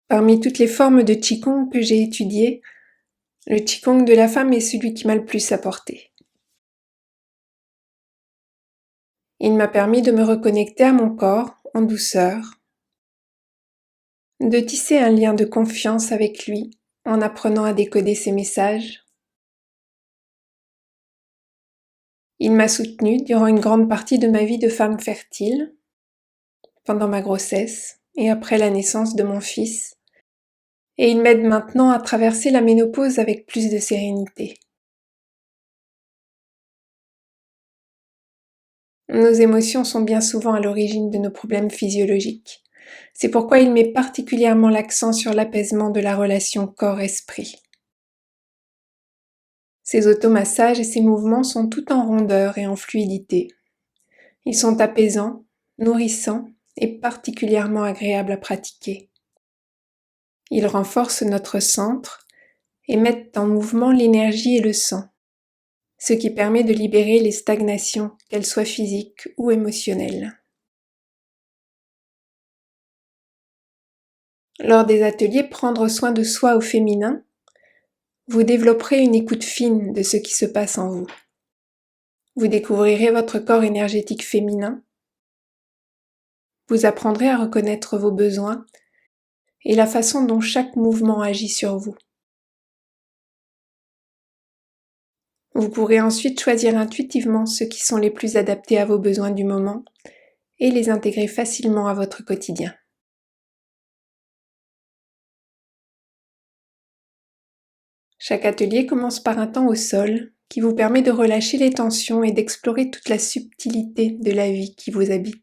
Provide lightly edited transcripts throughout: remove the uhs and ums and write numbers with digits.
Parmi toutes les formes de Qigong que j'ai étudiées, le Qigong de la femme est celui qui m'a le plus apporté. Il m'a permis de me reconnecter à mon corps en douceur, de tisser un lien de confiance avec lui en apprenant à décoder ses messages. Il m'a soutenue durant une grande partie de ma vie de femme fertile, pendant ma grossesse et après la naissance de mon fils, et il m'aide maintenant à traverser la ménopause avec plus de sérénité. Nos émotions sont bien souvent à l'origine de nos problèmes physiologiques. C'est pourquoi il met particulièrement l'accent sur l'apaisement de la relation corps-esprit. Ces automassages et ces mouvements sont tout en rondeur et en fluidité. Ils sont apaisants, nourrissants et particulièrement agréables à pratiquer. Ils renforcent notre centre et mettent en mouvement l'énergie et le sang, ce qui permet de libérer les stagnations, qu'elles soient physiques ou émotionnelles. Lors des ateliers Prendre soin de soi au féminin, vous développerez une écoute fine de ce qui se passe en vous. Vous découvrirez votre corps énergétique féminin, vous apprendrez à reconnaître vos besoins et la façon dont chaque mouvement agit sur vous. Vous pourrez ensuite choisir intuitivement ceux qui sont les plus adaptés à vos besoins du moment et les intégrer facilement à votre quotidien. Chaque atelier commence par un temps au sol qui vous permet de relâcher les tensions et d'explorer toute la subtilité de la vie qui vous habite.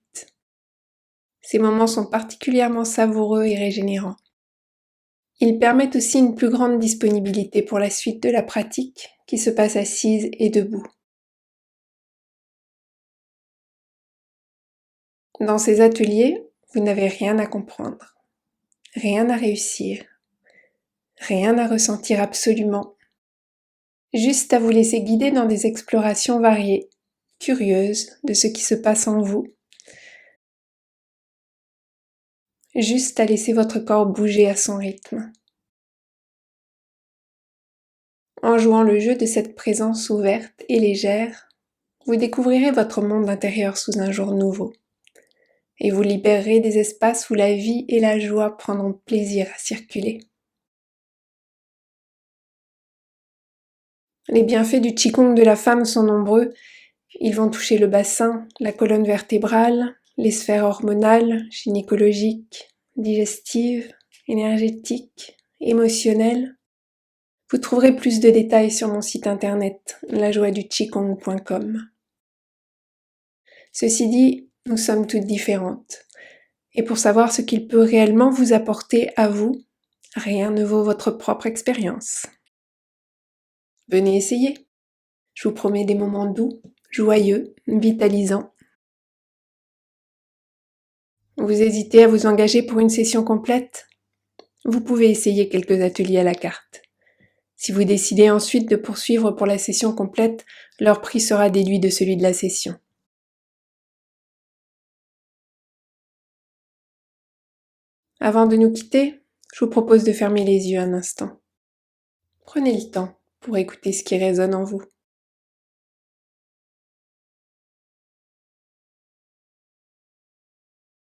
Ces moments sont particulièrement savoureux et régénérants. Ils permettent aussi une plus grande disponibilité pour la suite de la pratique qui se passe assise et debout. Dans ces ateliers, vous n'avez rien à comprendre, rien à réussir, rien à ressentir absolument, juste à vous laisser guider dans des explorations variées, curieuses de ce qui se passe en vous, juste à laisser votre corps bouger à son rythme. En jouant le jeu de cette présence ouverte et légère, vous découvrirez votre monde intérieur sous un jour nouveau, et vous libérerez des espaces où la vie et la joie prendront plaisir à circuler. Les bienfaits du Qigong de la femme sont nombreux. Ils vont toucher le bassin, la colonne vertébrale, les sphères hormonales, gynécologiques, digestives, énergétiques, émotionnelles. Vous trouverez plus de détails sur mon site internet, lajoieduqigong.com. Ceci dit, nous sommes toutes différentes. Et pour savoir ce qu'il peut réellement vous apporter à vous, rien ne vaut votre propre expérience. Venez essayer. Je vous promets des moments doux, joyeux, vitalisants. Vous hésitez à vous engager pour une session complète? Vous pouvez essayer quelques ateliers à la carte. Si vous décidez ensuite de poursuivre pour la session complète, leur prix sera déduit de celui de la session. Avant de nous quitter, je vous propose de fermer les yeux un instant. Prenez le temps pour écouter ce qui résonne en vous.